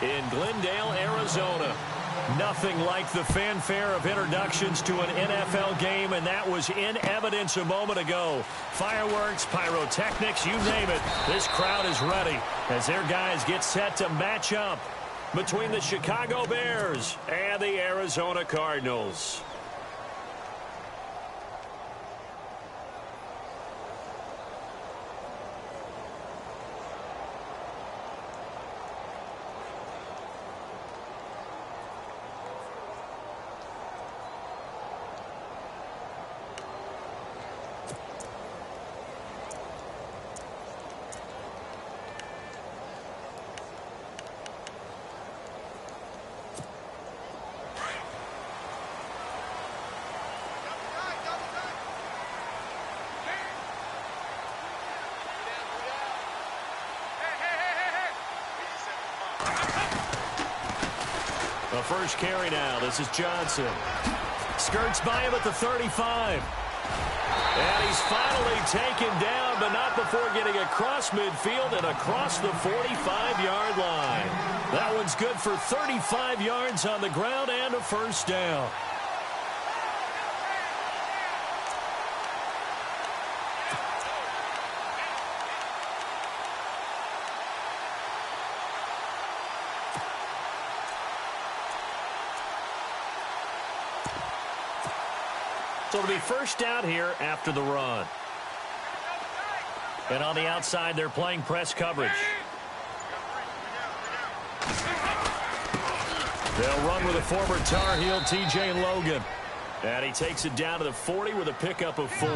in Glendale, Arizona. Nothing like the fanfare of introductions to an NFL game, and that was in evidence a moment ago. Fireworks, pyrotechnics, you name it. This crowd is ready as their guys get set to match up between the Chicago Bears and the Arizona Cardinals. The first carry now. This is Johnson. Skirts by him at the 35. And he's finally taken down, but not before getting across midfield and across the 45-yard line. That one's good for 35 yards on the ground and a first down. So it'll be first down here after the run. And on the outside, they're playing press coverage. They'll run with a former Tar Heel, T.J. Logan. And he takes it down to the 40 with a pickup of 4.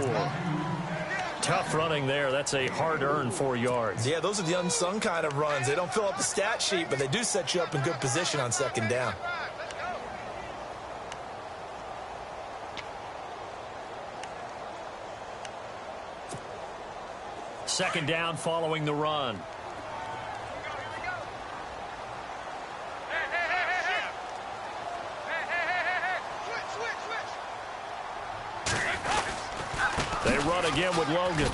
Tough running there. That's a hard-earned 4 yards. Yeah, those are the unsung kind of runs. They don't fill up the stat sheet, but they do set you up in good position on second down. Second down following the run. They run again with Logan.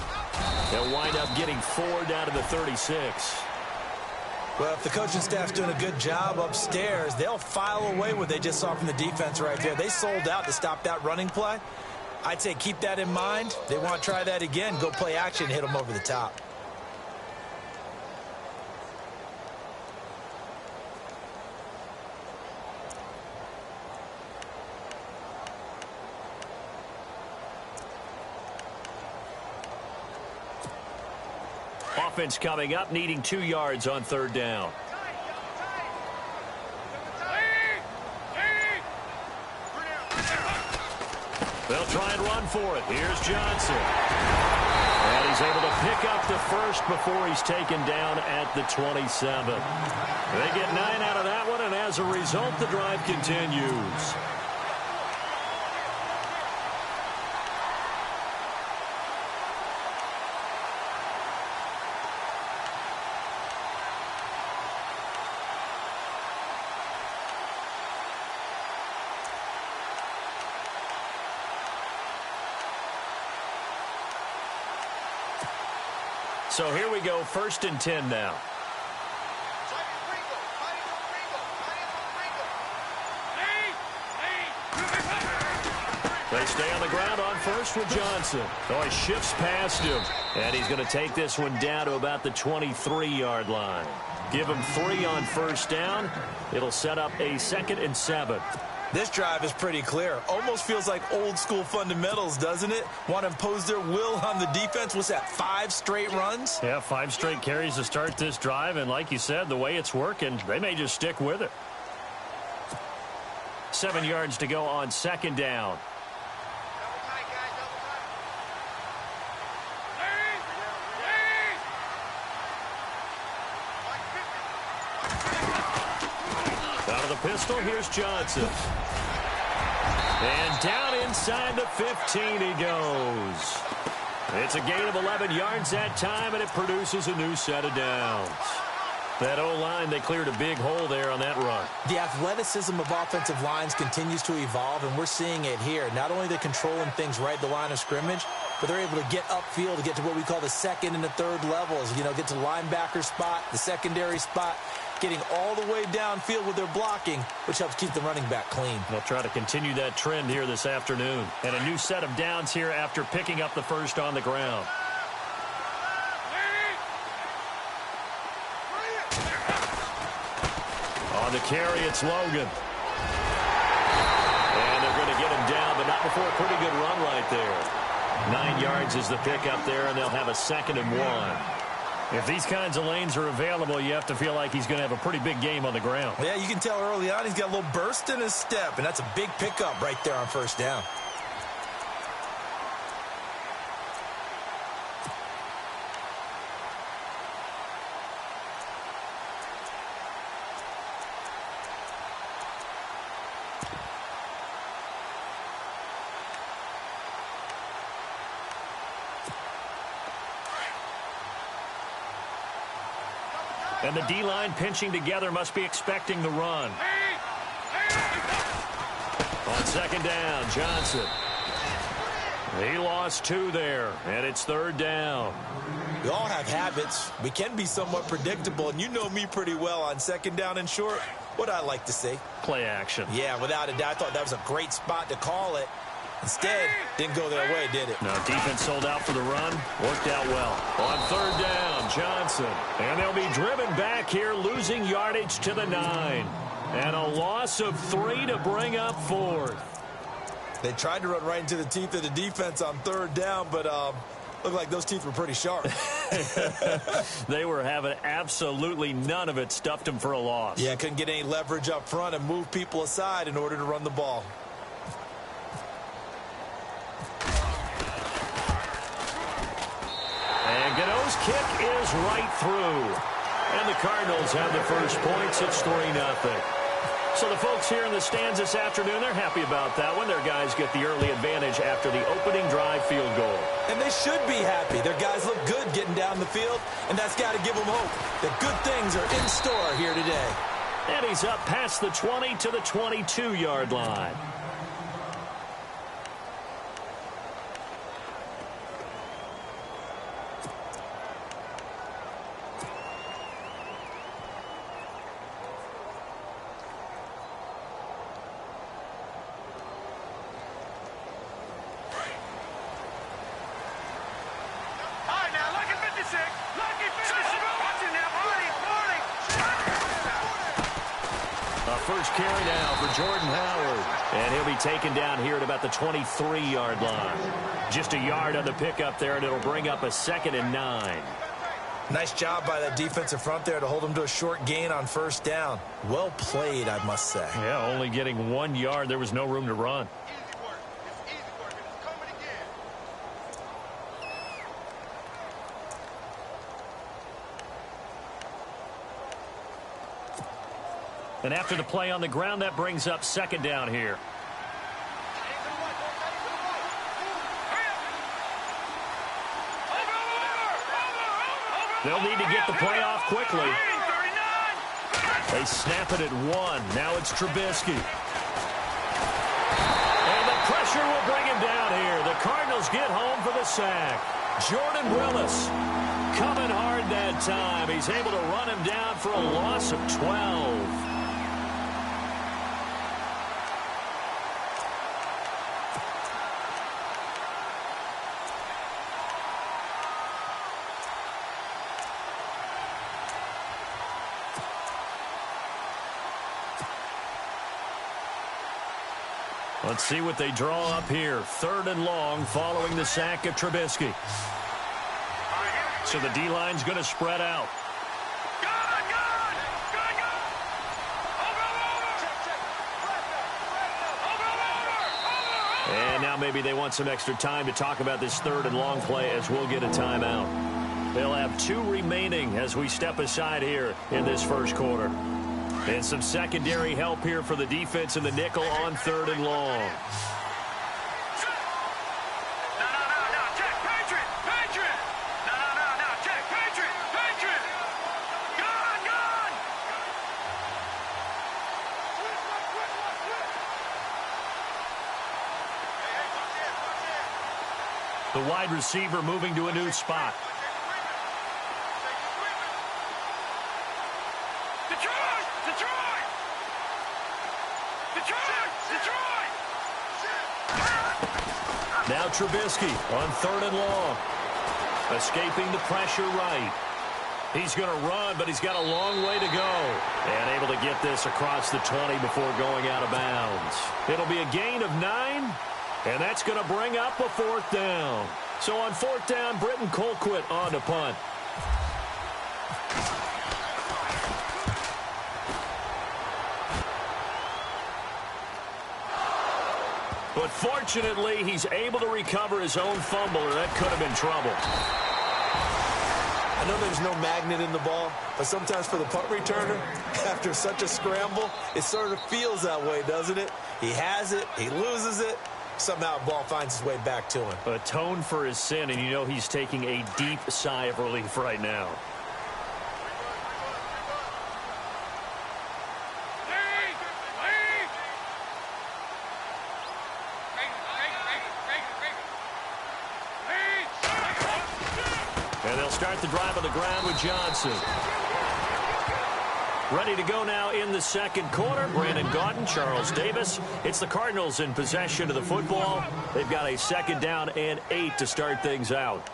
They'll wind up getting 4 down to the 36. Well, if the coaching staff's doing a good job upstairs, they'll file away what they just saw from the defense right there. They sold out to stop that running play. I'd say keep that in mind. They want to try that again. Go play action, hit them over the top. Offense coming up, needing 2 yards on third down. They'll try and run for it. Here's Johnson. And he's able to pick up the first before he's taken down at the 27. They get 9 out of that one, and as a result, the drive continues. So here we go, 1st and 10 now. They stay on the ground on first with Johnson. Oh, he shifts past him. And he's going to take this one down to about the 23-yard line. Give him 3 on first down. It'll set up a 2nd and 7. This drive is pretty clear. Almost feels like old school fundamentals, doesn't it? Want to impose their will on the defense. What's that, 5 straight runs? Yeah, 5 straight carries to start this drive. And like you said, the way it's working, they may just stick with it. 7 yards to go on 2nd down. Out of the pistol, here's Johnson. And down inside the 15 he goes. It's a gain of 11 yards that time, and it produces a new set of downs. That O-line, they cleared a big hole there on that run. The athleticism of offensive lines continues to evolve, and we're seeing it here. Not only are they controlling things right at the line of scrimmage, but they're able to get upfield to get to what we call the second and the third levels. You know, get to linebacker spot, the secondary spot, getting all the way downfield with their blocking, which helps keep the running back clean. They'll try to continue that trend here this afternoon. And a new set of downs here after picking up the first on the ground. On the carry, it's Logan. And they're going to get him down, but not before a pretty good run right there. 9 yards is the pickup there, and they'll have a 2nd and 1. If these kinds of lanes are available, you have to feel like he's going to have a pretty big game on the ground. Yeah, you can tell early on he's got a little burst in his step, and that's a big pickup right there on first down. And the D-line pinching together must be expecting the run. On 2nd down, Johnson. He lost 2 there, and it's 3rd down. We all have habits. We can be somewhat predictable, and you know me pretty well on 2nd down and short. What I like to see. Play action. Yeah, without a doubt. I thought that was a great spot to call it. Instead, didn't go their way, did it? No, defense sold out for the run. Worked out well. On 3rd down, Johnson. And they'll be driven back here, losing yardage to the 9. And a loss of 3 to bring up 4th. They tried to run right into the teeth of the defense on 3rd down, but looked like those teeth were pretty sharp. They were having absolutely none of it. Stuffed them for a loss. Yeah, couldn't get any leverage up front and move people aside in order to run the ball. And Gano's kick is right through. And the Cardinals have the first points. It's 3-0. So the folks here in the stands this afternoon, they're happy about that one. Their guys get the early advantage after the opening drive field goal. And they should be happy. Their guys look good getting down the field, and that's got to give them hope that good things are in store here today. And he's up past the 20 to the 22-yard line. First carry now for Jordan Howard. And he'll be taken down here at about the 23-yard line. Just a yard on the pickup there, and it'll bring up a 2nd and 9. Nice job by that defensive front there to hold him to a short gain on 1st down. Well played, I must say. Yeah, only getting 1 yard. There was no room to run. And after the play on the ground, that brings up 2nd down here. They'll need to get the play off quickly. They snap it at 1. Now it's Trubisky. And the pressure will bring him down here. The Cardinals get home for the sack. Jordan Willis coming hard that time. He's able to run him down for a loss of 12. Let's see what they draw up here. 3rd and long following the sack of Trubisky. So the D-line's going to spread out. And now maybe they want some extra time to talk about this 3rd and long play as we'll get a timeout. They'll have 2 remaining as we step aside here in this first quarter. And some secondary help here for the defense in the nickel on 3rd and long. wide receiver moving to a new spot. Now Trubisky on 3rd and long. Escaping the pressure right. He's going to run, but he's got a long way to go. And able to get this across the 20 before going out of bounds. It'll be a gain of 9, and that's going to bring up a 4th down. So on 4th down, Britton Colquitt on to punt. But fortunately, he's able to recover his own fumble, or that could have been trouble. I know there's no magnet in the ball, but sometimes for the punt returner, after such a scramble, it sort of feels that way, doesn't it? He has it, he loses it, somehow the ball finds its way back to him. Atoned for his sin, and you know he's taking a deep sigh of relief right now. And they'll start the drive on the ground with Johnson. Ready to go now in the second quarter. Brandon Gaudin, Charles Davis. It's the Cardinals in possession of the football. They've got a 2nd down and 8 to start things out.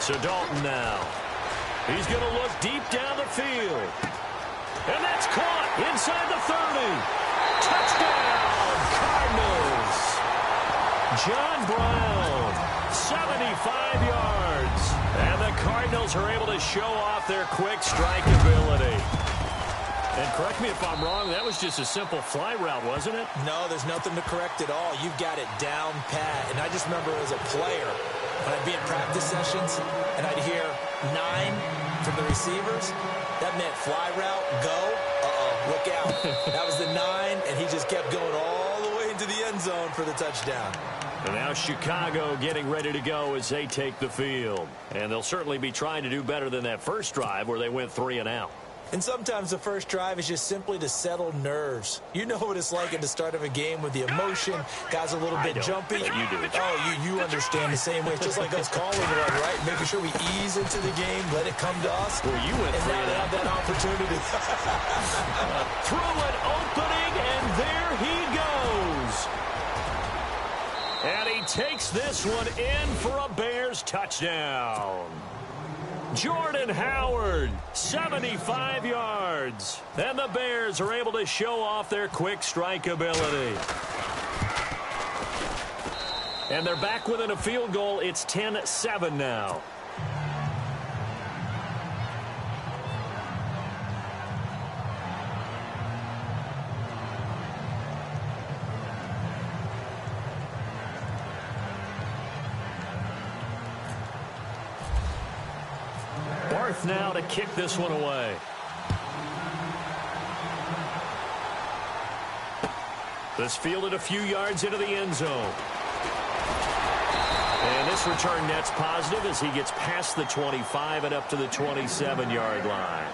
So Dalton now. He's going to look deep down the field. And that's caught inside the 30. Touchdown, Cardinals. John Brown, 75 yards. And the Cardinals are able to show off their quick strike ability. And correct me if I'm wrong, that was just a simple fly route, wasn't it? No, there's nothing to correct at all. You've got it down pat. And I just remember as a player, when I'd be in practice sessions and I'd hear 9 from the receivers, that meant fly route, go, look out. That was the 9, and he just kept going all the way into the end zone for the touchdown. And now Chicago getting ready to go as they take the field. And they'll certainly be trying to do better than that first drive where they went 3 and out. And sometimes the first drive is just simply to settle nerves. You know what it's like at the start of a game with the emotion. Guys a little bit jumpy. But you do. Oh, you understand the same way. It's just like us calling one, right? Making sure we ease into the game, let it come to us. Well, you went and now they have that opportunity. Through an opening, and there he goes. And he takes this one in for a Bears touchdown. Jordan Howard, 75 yards. And the Bears are able to show off their quick strike ability. And they're back within a field goal. It's 10-7 now. Now to kick this one away. This fielded a few yards into the end zone. And this return net's positive as he gets past the 25 and up to the 27-yard line.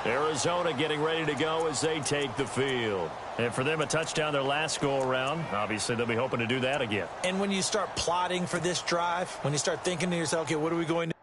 Arizona getting ready to go as they take the field. And for them, a touchdown their last go-around. Obviously, they'll be hoping to do that again. And when you start plotting for this drive, when you start thinking to yourself, okay, what are we going to do?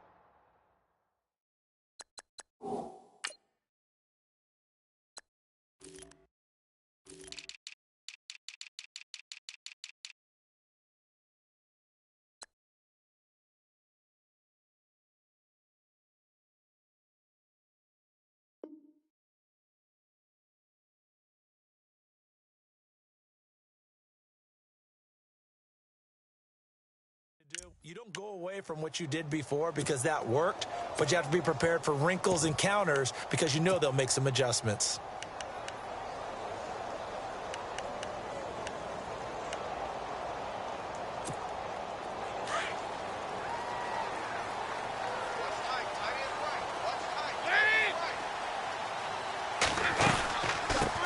You don't go away from what you did before because that worked, but you have to be prepared for wrinkles and counters because you know they'll make some adjustments.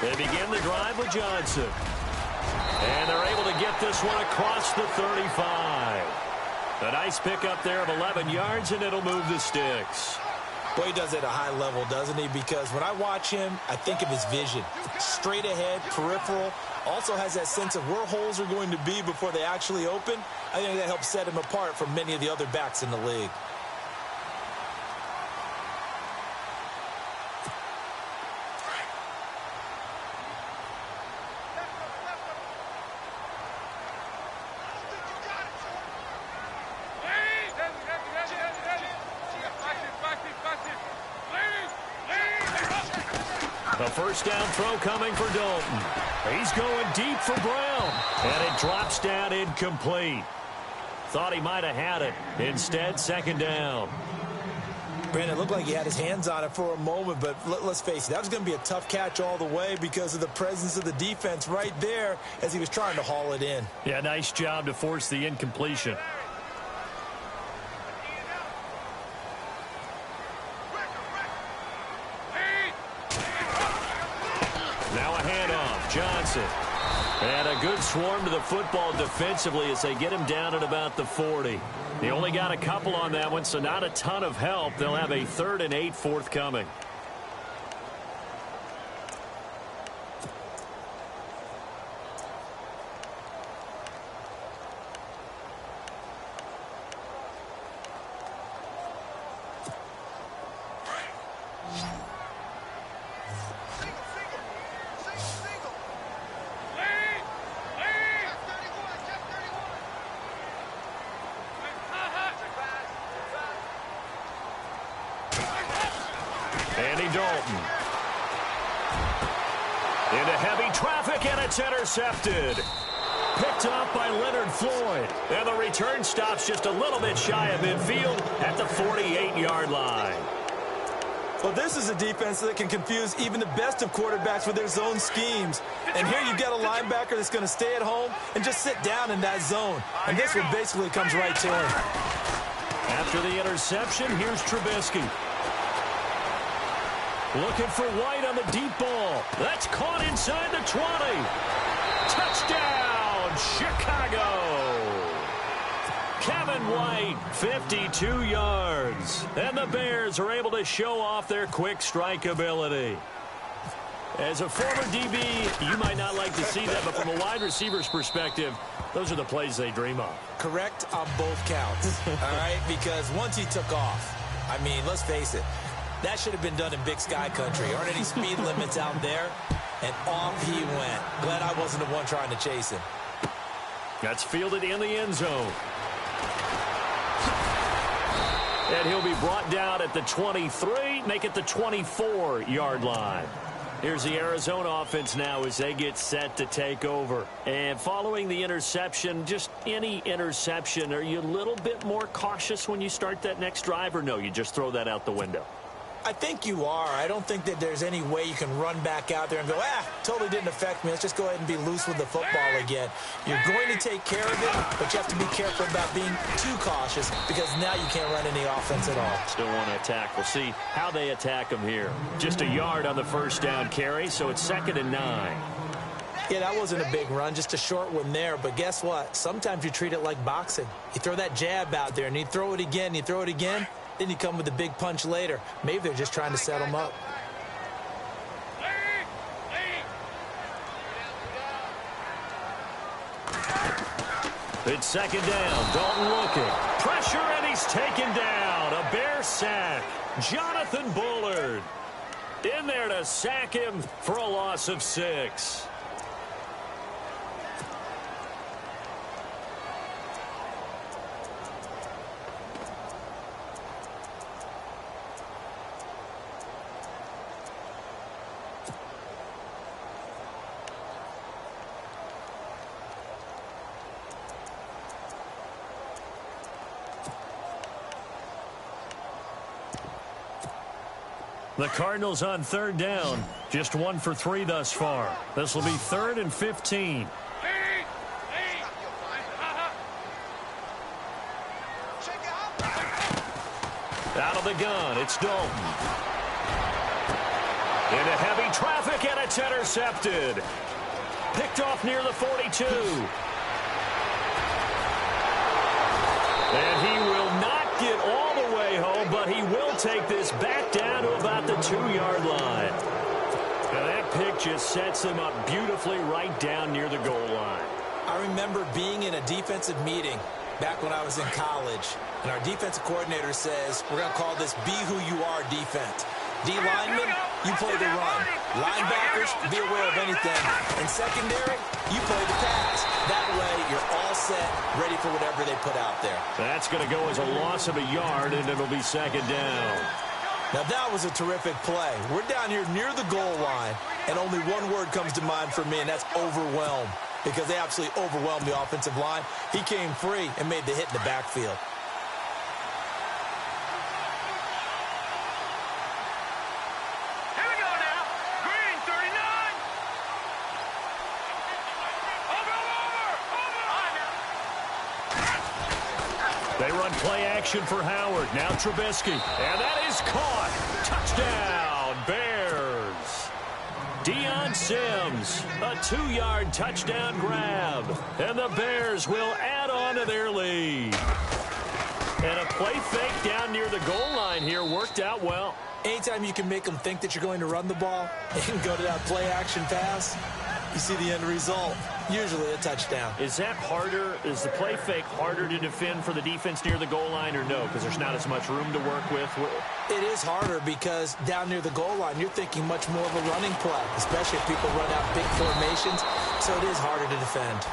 They begin the drive with Johnson. And they're able to get this one across the 35. A nice pickup there of 11 yards, and it'll move the sticks. Boy, he does it at a high level, doesn't he? Because when I watch him, I think of his vision. Straight ahead, peripheral. Also has that sense of where holes are going to be before they actually open. I think that helps set him apart from many of the other backs in the league. A first down throw coming for Dalton. He's going deep for Brown. And it drops down incomplete. Thought he might have had it. Instead, second down. Brandon, it looked like he had his hands on it for a moment, but let's face it, that was going to be a tough catch all the way because of the presence of the defense right there as he was trying to haul it in. Yeah, nice job to force the incompletion. Now a handoff. Johnson. And a good swarm to the football defensively as they get him down at about the 40. They only got a couple on that one, so not a ton of help. They'll have a 3rd and 8 forthcoming. Andy Dalton. Into heavy traffic, and it's intercepted. Picked off by Leonard Floyd. And the return stops just a little bit shy of midfield at the 48-yard line. Well, this is a defense that can confuse even the best of quarterbacks with their zone schemes. And here you've got a linebacker that's going to stay at home and just sit down in that zone. And this one basically comes right to him. After the interception, here's Trubisky. Looking for White on the deep ball. That's caught inside the 20. Touchdown, Chicago. Kevin White, 52 yards. And the Bears are able to show off their quick strike ability. As a former DB, you might not like to see that, but from a wide receiver's perspective, those are the plays they dream of. Correct on both counts, all right? Because once he took off, I mean, let's face it, that should have been done in Big Sky Country. Aren't any speed limits out there? And off he went. Glad I wasn't the one trying to chase him. That's fielded in the end zone. And he'll be brought down at the 23, make it the 24-yard line. Here's the Arizona offense now as they get set to take over. And following the interception, just any interception, are you a little bit more cautious when you start that next drive, or no, you just throw that out the window? I think you are. I don't think that there's any way you can run back out there and go, totally didn't affect me. Let's just go ahead and be loose with the football again. You're going to take care of it, but you have to be careful about being too cautious because now you can't run any offense at all. Still want to attack. We'll see how they attack them here. Just a yard on the first down carry, so it's 2nd and 9. Yeah, that wasn't a big run, just a short one there. But guess what? Sometimes you treat it like boxing. You throw that jab out there, and you throw it again, you throw it again. Then you come with a big punch later. Maybe they're just trying to set them up. It's 2nd down. Dalton looking. Pressure, and he's taken down. A Bear sack. Jonathan Bullard in there to sack him for a loss of 6. The Cardinals on 3rd down. Just 1 for 3 thus far. This will be 3rd and 15. Out of the gun, it's Dalton. Into heavy traffic, and it's intercepted. Picked off near the 42. And he will not get all the way home, but he will take this back down to about the 2-yard line. And that pick just sets him up beautifully right down near the goal line. I remember being in a defensive meeting back when I was in college, and our defensive coordinator says, we're going to call this Be Who You Are defense. D-linemen, you play the run. Linebackers, be aware of anything. And secondary, you play the pass. That way, you're all set, ready for whatever they put out there. That's going to go as a loss of a yard, and it'll be second down. Now, that was a terrific play. We're down here near the goal line, and only one word comes to mind for me, and that's overwhelm, because they absolutely overwhelmed the offensive line. He came free and made the hit in the backfield. They run play action for Howard. Now Trubisky. And that is caught. Touchdown, Bears. Deion Sims, a 2-yard touchdown grab. And the Bears will add on to their lead. And a play fake down near the goal line here worked out well. Anytime you can make them think that you're going to run the ball and go to that play action pass, you see the end result. Usually a touchdown. Is that harder? Is the play fake harder to defend for the defense near the goal line or no? Because there's not as much room to work with? It is harder because down near the goal line, you're thinking much more of a running play, especially if people run out big formations. So it is harder to defend.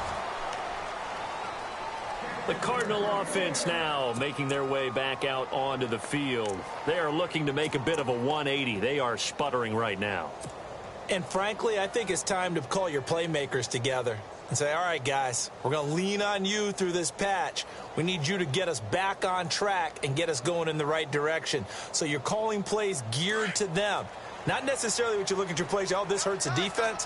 The Cardinal offense now making their way back out onto the field. They are looking to make a bit of a 180. They are sputtering right now. And frankly, I think it's time to call your playmakers together and say, all right, guys, we're going to lean on you through this patch. We need you to get us back on track and get us going in the right direction. So you're calling plays geared to them. Not necessarily what you look at your plays, oh, this hurts the defense.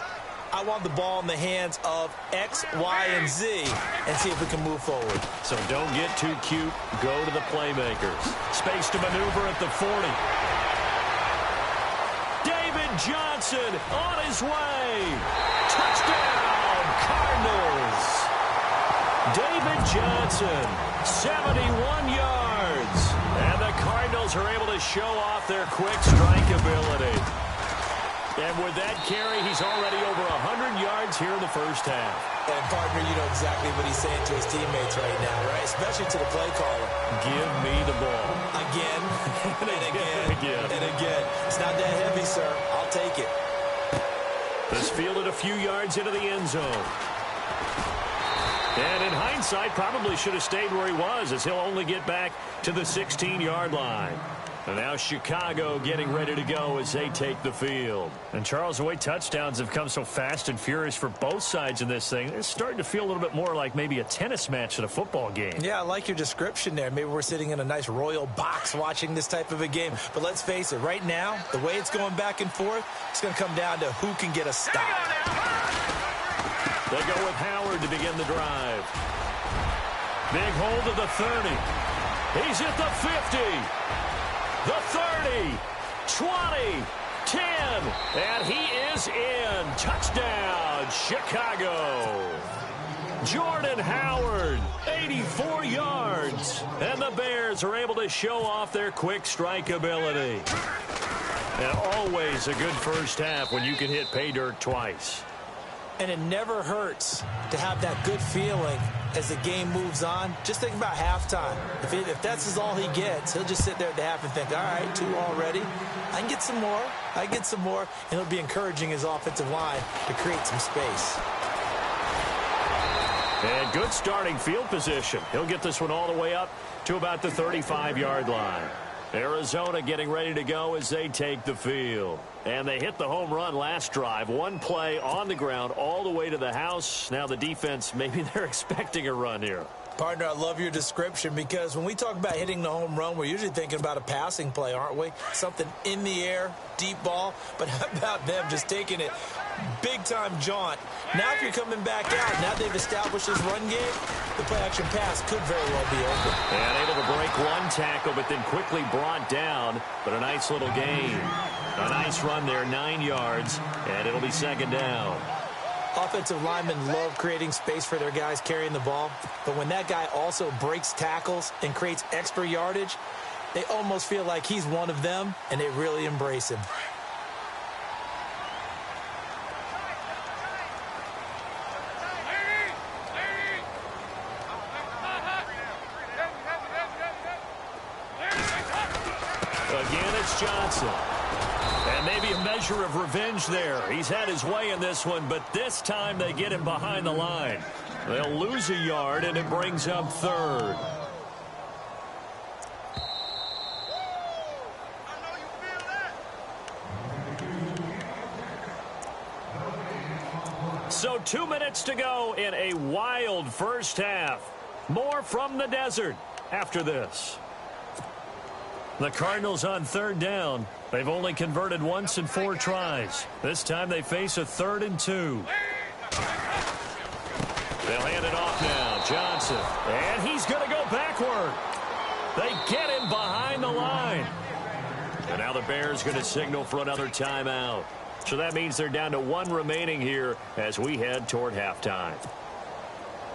I want the ball in the hands of X, Y, and Z and see if we can move forward. So don't get too cute. Go to the playmakers. Space to maneuver at the 40. Johnson on his way. Touchdown, Cardinals. David Johnson, 71 yards. And the Cardinals are able to show off their quick strike ability. And with that carry, he's already over 100 yards here in the first half. And, partner, you know exactly what he's saying to his teammates right now, right? Especially to the play caller. Give me the ball. Again, and again, and again. It's not that heavy, sir. I'll take it. This fielded a few yards into the end zone. And in hindsight, probably should have stayed where he was, as he'll only get back to the 16-yard line. And now Chicago getting ready to go as they take the field. And, Charles, the way touchdowns have come so fast and furious for both sides in this thing, it's starting to feel a little bit more like maybe a tennis match at a football game. Yeah, I like your description there. Maybe we're sitting in a nice royal box watching this type of a game. But let's face it, right now, the way it's going back and forth, it's going to come down to who can get a stop. They go with Howard to begin the drive. Big hold of the 30. He's at the 50. The 30, 20, 10, and he is in. Touchdown, Chicago. Jordan Howard, 84 yards. And the Bears are able to show off their quick strike ability. And always a good first half when you can hit pay dirt twice. And it never hurts to have that good feeling as the game moves on. Just think about halftime. If that's all he gets, he'll just sit there at the half and think, all right, 2 already. I can get some more. I can get some more. And he'll be encouraging his offensive line to create some space. And good starting field position. He'll get this one all the way up to about the 35-yard line. Arizona getting ready to go as they take the field. And they hit the home run last drive. One play on the ground all the way to the house. Now the defense, maybe they're expecting a run here. Partner, I love your description because when we talk about hitting the home run, we're usually thinking about a passing play, aren't we? Something in the air, deep ball. But how about them just taking it big-time jaunt? Now if you're coming back out, now they've established this run game, the play-action pass could very well be open. And able to break one tackle, but then quickly brought down. But a nice little gain. A nice run there, 9 yards, and it'll be second down. Offensive linemen love creating space for their guys carrying the ball, but when that guy also breaks tackles and creates extra yardage, they almost feel like he's one of them, and they really embrace him. Again, it's Johnson. And maybe a measure of revenge there. He's had his way in this one, but this time they get him behind the line. They'll lose a yard, and it brings up third. So 2 minutes to go in a wild first half. More from the desert after this. The Cardinals on third down. They've only converted once in 4 tries. This time they face a 3rd and 2. They'll hand it off now. Johnson. And he's going to go backward. They get him behind the line. And now the Bears going to signal for another timeout. So that means they're down to 1 remaining here as we head toward halftime.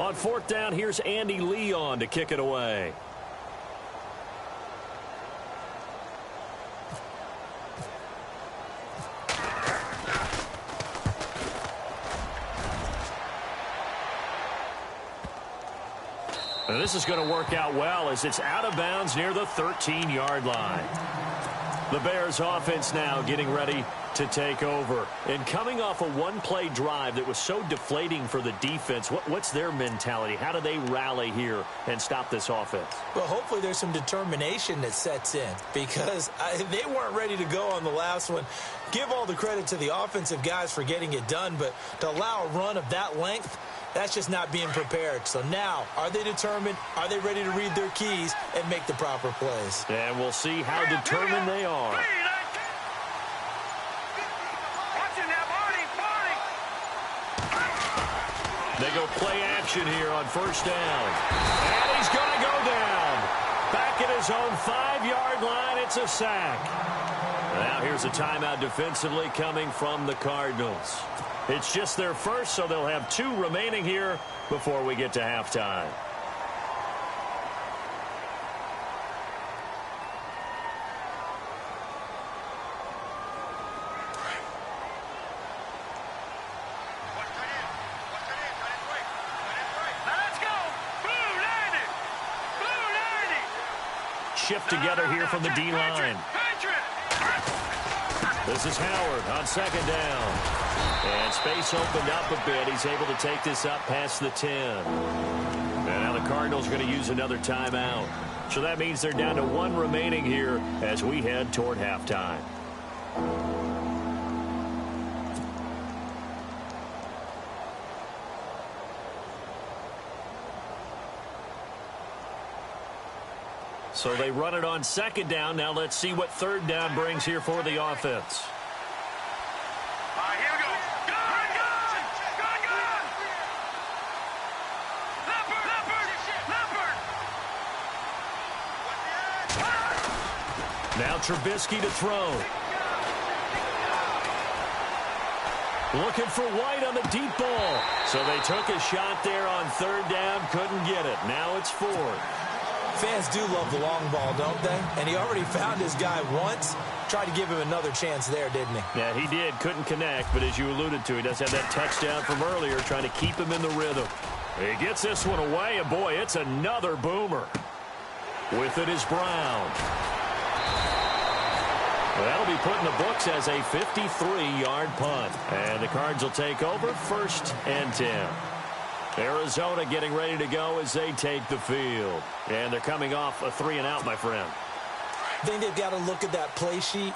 On 4th down, here's Andy Leon to kick it away. And this is going to work out well as it's out of bounds near the 13-yard line. The Bears offense now getting ready to take over. And coming off a one-play drive that was so deflating for the defense, what's their mentality? How do they rally here and stop this offense? Well, hopefully there's some determination that sets in because they weren't ready to go on the last one. Give all the credit to the offensive guys for getting it done, but to allow a run of that length, that's just not being prepared. So now, are they determined? Are they ready to read their keys and make the proper plays? And we'll see how determined they are. They go play action here on first down. And he's going to go down. Back at his own 5-yard line, it's a sack. Now here's a timeout defensively coming from the Cardinals. It's just their first, so they'll have 2 remaining here before we get to halftime. Shift together here from the D-line. This is Howard on second down. And space opened up a bit. He's able to take this up past the 10. And now the Cardinals are going to use another timeout. So that means they're down to 1 remaining here as we head toward halftime. So they run it on second down. Now let's see what third down brings here for the offense. Here we go. Leopard. Now Trubisky to throw. Looking for White on the deep ball. So they took a shot there on third down. Couldn't get it. Now it's 4th. Fans do love the long ball, don't they? And he already found his guy once. Tried to give him another chance there, didn't he? Yeah, he did. Couldn't connect, but as you alluded to, he does have that touchdown from earlier, trying to keep him in the rhythm. He gets this one away, and boy, it's another boomer. With it is Brown. Well, that'll be put in the books as a 53-yard punt. And the Cards will take over 1st and 10. Arizona getting ready to go as they take the field. And they're coming off a 3-and-out, my friend. I think they've got to look at that play sheet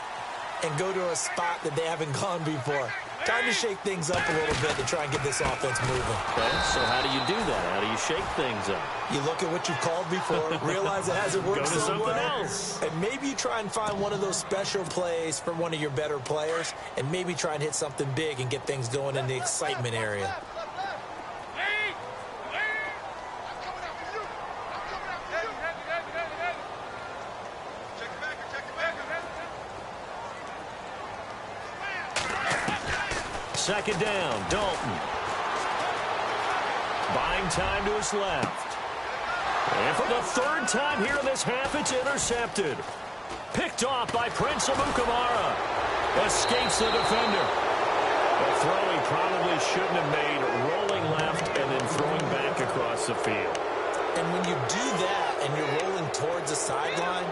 and go to a spot that they haven't gone before. Time to shake things up a little bit to try and get this offense moving. Okay, so how do you do that? How do you shake things up? You look at what you've called before, realize it hasn't worked Go to so something well, else. and maybe you try and find one of those special plays from one of your better players, and maybe try and hit something big and get things going in the excitement area. second down. Dalton. Buying time to his left. And for the third time here in this half, it's intercepted. Picked off by Prince Amukamara. Escapes the defender. A throw he probably shouldn't have made, rolling left and then throwing back across the field. And when you do that and you're rolling towards the sideline,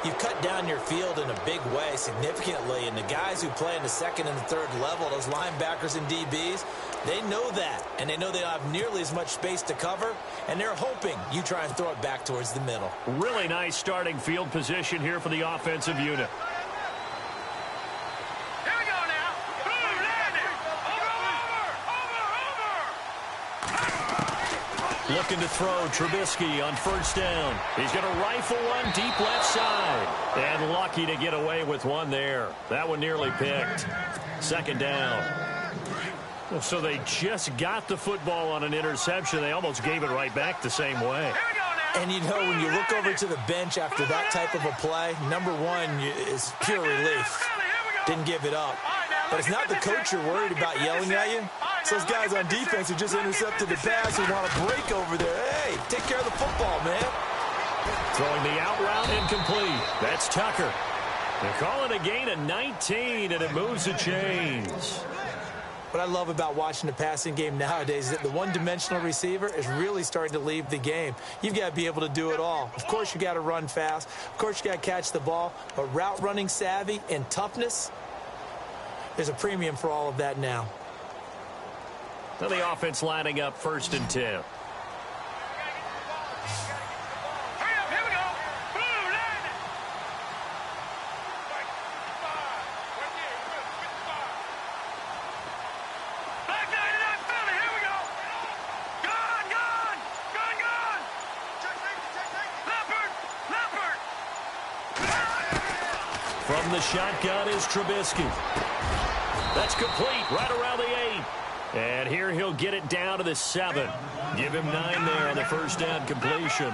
you cut down your field in a big way significantly. And the guys who play in the second and the third level, those linebackers and DBs, they know that. And they know they don't have nearly as much space to cover. And they're hoping you try and throw it back towards the middle. Really nice starting field position here for the offensive unit. Looking to throw, Trubisky on first down. He's going to rifle one deep left side. And lucky to get away with one there. That one nearly picked. Second down. So they just got the football on an interception. They almost gave it right back the same way. And, you know, when you look over to the bench after that type of a play, number one is pure relief. Didn't give it up. But it's not the coach you're worried about yelling at you. It's those guys on defense who just intercepted the pass who want to break over there. Hey, take care of the football, man. Throwing the out route incomplete. That's Tucker. They're calling a gain of 19, and it moves the chains. What I love about watching the passing game nowadays is that the one-dimensional receiver is really starting to leave the game. You've got to be able to do it all. Of course, you got to run fast. Of course, you got to catch the ball. But route running savvy and toughness, there's a premium for all of that now. So the offense lining up first and 10. From the shotgun is Trubisky. That's complete right around the 8. And here he'll get it down to the 7. Give him 9 there on the first down completion.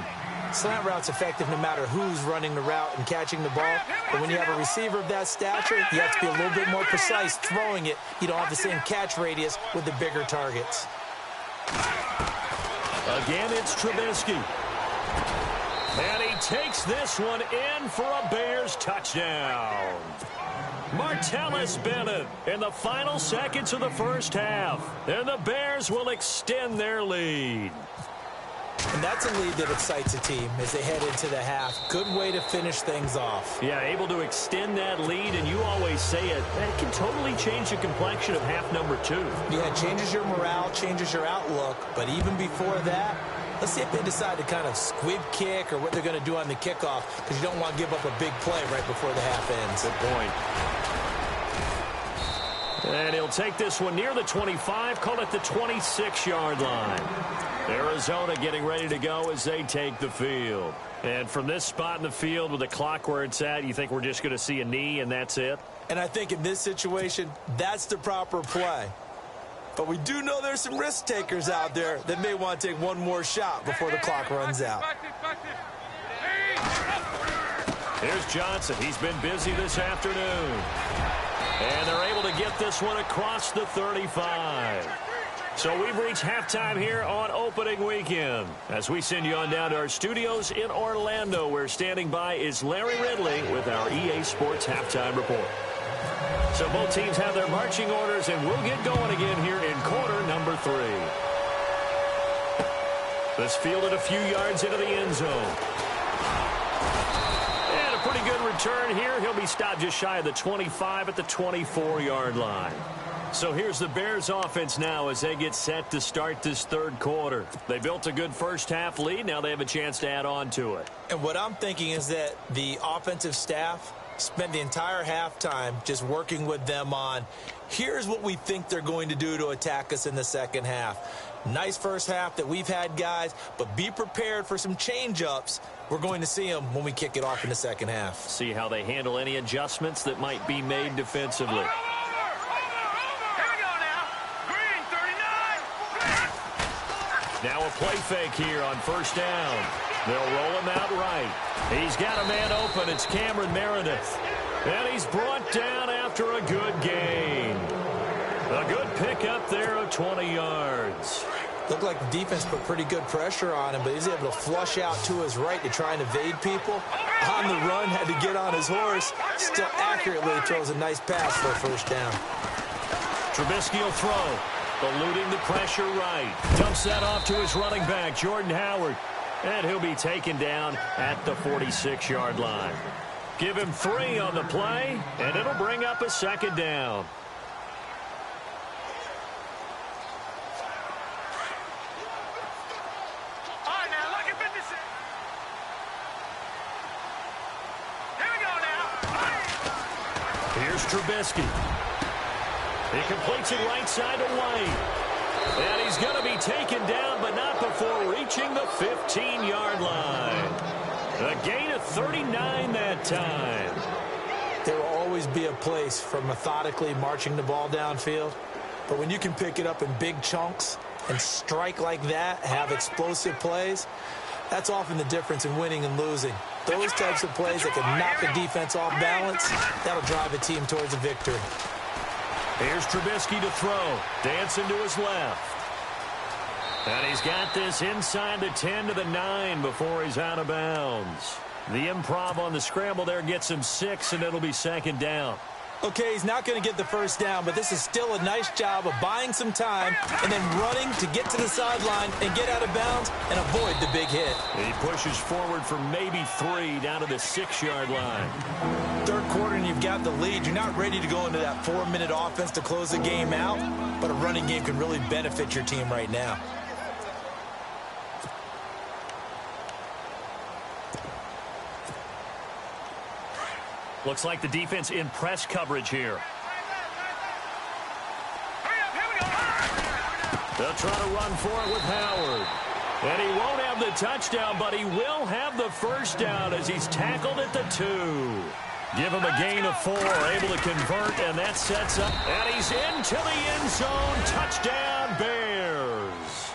Slant route's effective no matter who's running the route and catching the ball. But when you have a receiver of that stature, you have to be a little bit more precise throwing it. You don't have the same catch radius with the bigger targets. Again, it's Trubisky. And he takes this one in for a Bears touchdown. Martellus Bennett in the final seconds of the first half. And the Bears will extend their lead. And that's a lead that excites a team as they head into the half. Good way to finish things off. Yeah, able to extend that lead, and you always say it, that can totally change the complexion of half number 2. Yeah, it changes your morale, changes your outlook. But even before that, let's see if they decide to kind of squib kick or what they're going to do on the kickoff, because you don't want to give up a big play right before the half ends. Good point. And he'll take this one near the 25, call it the 26-yard line. Arizona getting ready to go as they take the field. And from this spot in the field with the clock where it's at, you think we're just going to see a knee and that's it? And I think in this situation, that's the proper play. But we do know there's some risk takers out there that may want to take one more shot before the clock runs out. Here's Johnson. He's been busy this afternoon. And they're able to get this one across the 35. So we've reached halftime here on opening weekend. As we send you on down to our studios in Orlando, where standing by is Larry Ridley with our EA Sports Halftime Report. So both teams have their marching orders, and we'll get going again here in quarter number 3. This fielded a few yards into the end zone. And a pretty good return here. He'll be stopped just shy of the 25 at the 24-yard line. So here's the Bears offense now as they get set to start this third quarter. They built a good first half lead. Now they have a chance to add on to it. And what I'm thinking is that the offensive staff spent the entire halftime just working with them on, here's what we think they're going to do to attack us in the second half. Nice first half that we've had, guys, but be prepared for some change-ups. We're going to see them when we kick it off in the second half. See how they handle any adjustments that might be made defensively. Now a play fake here on first down. They'll roll him out right. He's got a man open. It's Cameron Meredith. And he's brought down after a good gain. A good pickup there of 20 yards. Looked like the defense put pretty good pressure on him, but he's able to flush out to his right to try and evade people. On the run, had to get on his horse. Still accurately throws a nice pass for a first down. Trubisky will throw. Eluding the pressure right. Dumps that off to his running back, Jordan Howard. And he'll be taken down at the 46-yard line. Give him 3 on the play, and it'll bring up a second down. Here's Trubisky. He completes it right side to White. And he's going to be taken down, but not before reaching the 15-yard line. A gain of 39 that time. There will always be a place for methodically marching the ball downfield. But when you can pick it up in big chunks and strike like that, have explosive plays, that's often the difference in winning and losing. Those types of plays that can knock a defense off balance, that'll drive a team towards a victory. Here's Trubisky to throw. Dancing to his left. And he's got this inside the 10 to the 9 before he's out of bounds. The improv on the scramble there gets him 6, and it'll be second down. Okay, he's not going to get the first down, but this is still a nice job of buying some time and then running to get to the sideline and get out of bounds and avoid the big hit. He pushes forward for maybe 3 down to the 6-yard line. Third quarter and you've got the lead. You're not ready to go into that 4-minute offense to close the game out, but a running game can really benefit your team right now. Looks like the defense in press coverage here. They'll try to run for it with Howard. And he won't have the touchdown, but he will have the first down as he's tackled at the 2. Give him a gain of 4, able to convert, and that sets up. And he's into the end zone. Touchdown, Bears.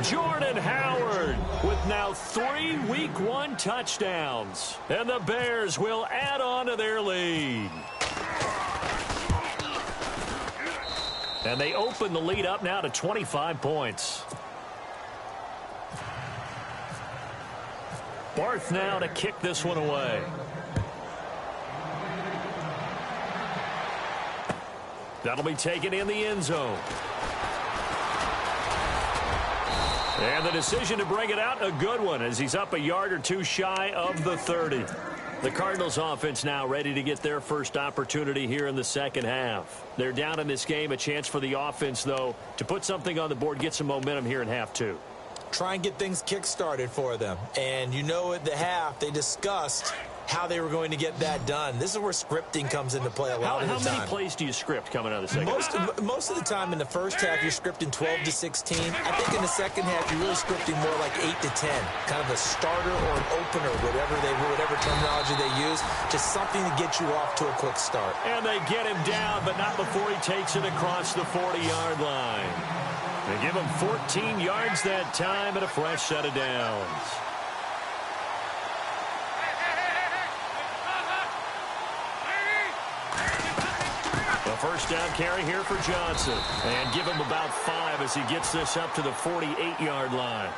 Jordan Howard with now 3 Week 1 touchdowns. And the Bears will add on to their lead. And they open the lead up now to 25 points. Barth now to kick this one away. That'll be taken in the end zone. And the decision to bring it out, a good one, as he's up a yard or 2 shy of the 30. The Cardinals offense now ready to get their first opportunity here in the second half. They're down in this game, a chance for the offense, though, to put something on the board, get some momentum here in half 2. Try and get things kick-started for them. And you know at the half, they discussed how they were going to get that done. This is where scripting comes into play a lot of the time. How many plays do you script coming out of the second half? Most of the time in the first half, you're scripting 12 to 16. I think in the second half, you're really scripting more like 8 to 10. Kind of a starter or an opener, whatever terminology they use. Just something to get you off to a quick start. And they get him down, but not before he takes it across the 40-yard line. They give him 14 yards that time and a fresh set of downs. First down carry here for Johnson. And give him about 5 as he gets this up to the 48-yard line.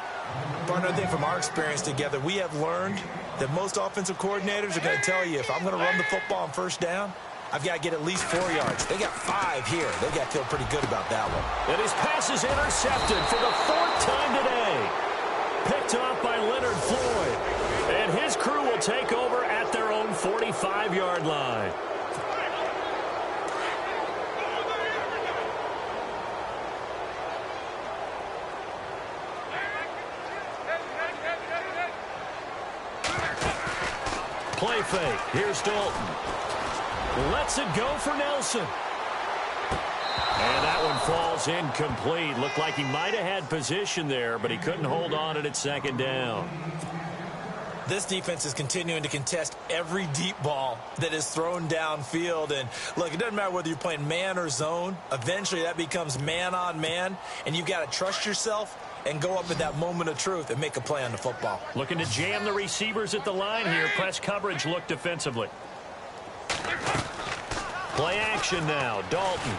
Partner, I think from our experience together, we have learned that most offensive coordinators are going to tell you, if I'm going to run the football on first down, I've got to get at least 4 yards. They got 5 here. They got to feel pretty good about that one. And his pass is intercepted for the 4th time today. Picked off by Leonard Floyd. And his crew will take over at their own 45-yard line. Play fake. Here's Dalton. Lets it go for Nelson. And that one falls incomplete. Looked like he might have had position there, but he couldn't hold on at second down. This defense is continuing to contest every deep ball that is thrown downfield. And, look, it doesn't matter whether you're playing man or zone. Eventually, that becomes man-on-man, and you've got to trust yourself and go up at that moment of truth and make a play on the football. Looking to jam the receivers at the line here. Press coverage look defensively. Play action now. Dalton.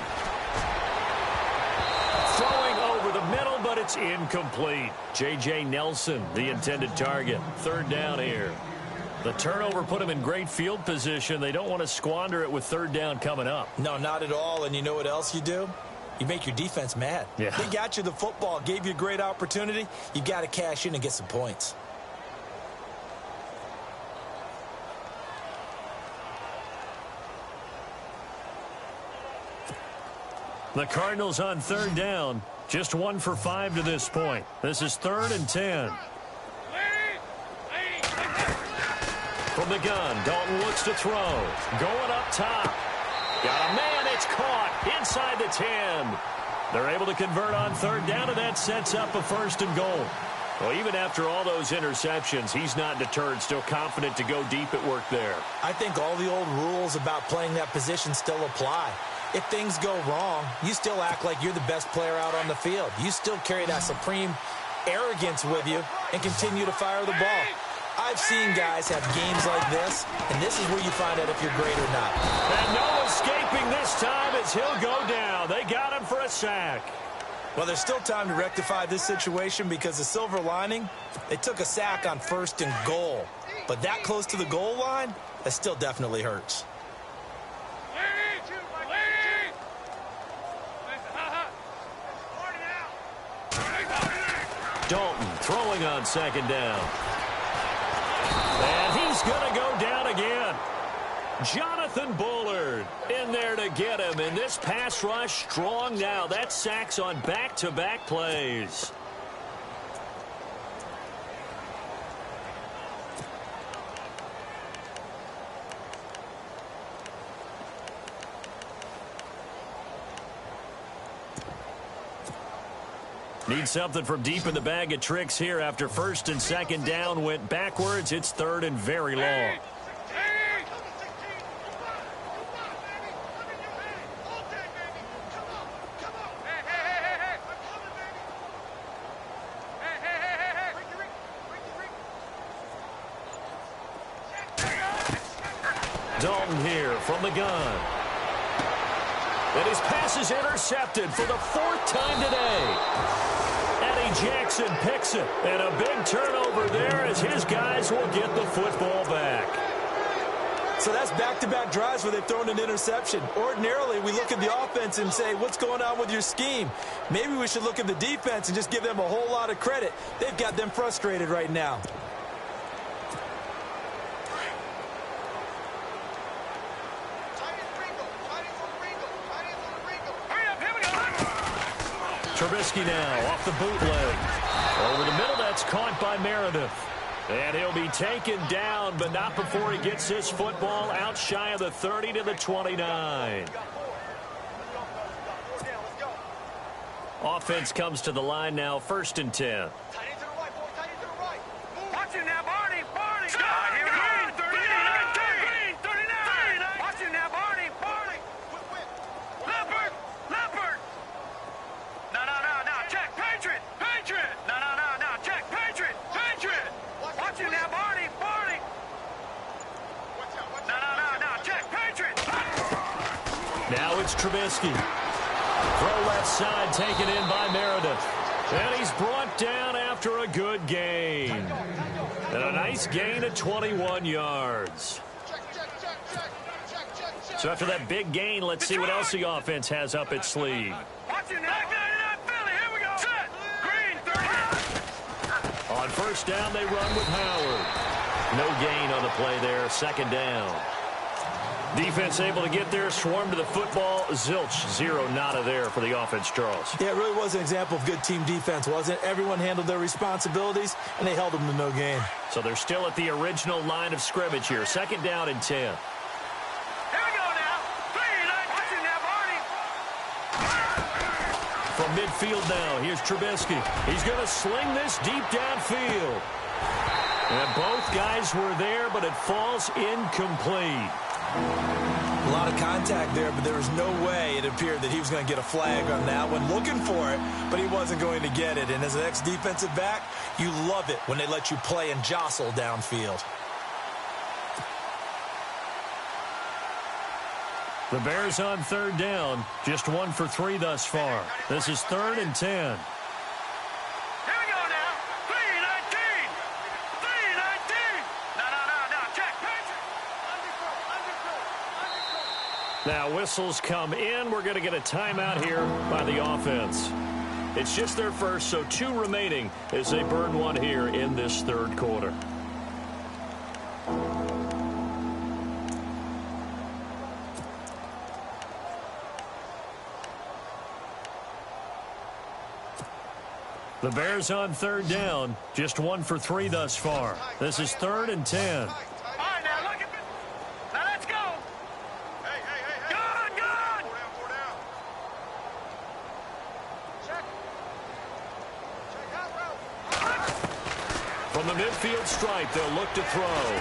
It's incomplete. J.J. Nelson, the intended target. Third down here. The turnover put them in great field position. They don't want to squander it with third down coming up. No, not at all. And you know what else you do? You make your defense mad. Yeah. They got you the football, gave you a great opportunity. You got to cash in and get some points. The Cardinals on third down. Just 1 for 5 to this point. This is 3rd and 10. From the gun, Dalton looks to throw. Going up top. Got a man, it's caught inside the 10. They're able to convert on third down, and that sets up a 1st and goal. Well, even after all those interceptions, he's not deterred, still confident to go deep at work there. I think all the old rules about playing that position still apply. If things go wrong, you still act like you're the best player out on the field. You still carry that supreme arrogance with you and continue to fire the ball. I've seen guys have games like this, and this is where you find out if you're great or not. And no escaping this time as he'll go down. They got him for a sack. Well, there's still time to rectify this situation because the silver lining, they took a sack on 1st and goal. But that close to the goal line, that still definitely hurts. Dalton throwing on 2nd down. And he's going to go down again. Jonathan Bullard in there to get him. And this pass rush strong now. That's sacks on back-to-back plays. Need something from deep in the bag of tricks here after 1st and 2nd down went backwards. It's 3rd and very long. Dalton here from the gun. And his pass is intercepted for the 4th time today. Eddie Jackson picks it. And a big turnover there as his guys will get the football back. So that's back-to-back drives where they've thrown an interception. Ordinarily, we look at the offense and say, what's going on with your scheme? Maybe we should look at the defense and just give them a whole lot of credit. They've got them frustrated right now. Trubisky now off the bootleg. Over the middle, that's caught by Meredith. And he'll be taken down, but not before he gets his football out shy of the 30 to the 29. Offense comes to the line now, 1st and 10. Watch it now, Barney. Here we go. 39. Watch it now, Barney. Leopard. No. Check. Patriot. No. Check. Patriot. Watch it now, Barney. No. Check. Patriot. Now it's Trubisky. Throw left side taken in by Meredith. And he's brought down after a good gain. And a nice gain of 21 yards. So after that big gain, let's see what else the offense has up its sleeve. Watch it now. Here we go. Set. Green. 30. On 1st down, they run with Howard. No gain on the play there, 2nd down. Defense able to get there, swarm to the football. Zilch, 0 nada there for the offense, Charles. Yeah, it really was an example of good team defense, wasn't it? Everyone handled their responsibilities, and they held them to no gain. So they're still at the original line of scrimmage here. 2nd down and 10. Here we go now. 39. Watch it now, Barney. From midfield now, here's Trubisky. He's going to sling this deep downfield. And both guys were there, but it falls incomplete. A lot of contact there, but there was no way it appeared that he was going to get a flag on that one. Looking for it, but he wasn't going to get it. And as an ex-defensive back, you love it when they let you play and jostle downfield. The Bears on 3rd down, just 1 for 3 thus far. This is 3rd and 10. Now whistles come in. We're going to get a timeout here by the offense. It's just their first, so 2 remaining as they burn one here in this third quarter. The Bears on third down. Just 1 for 3 thus far. This is 3rd and 10. From the midfield stripe, they'll look to throw.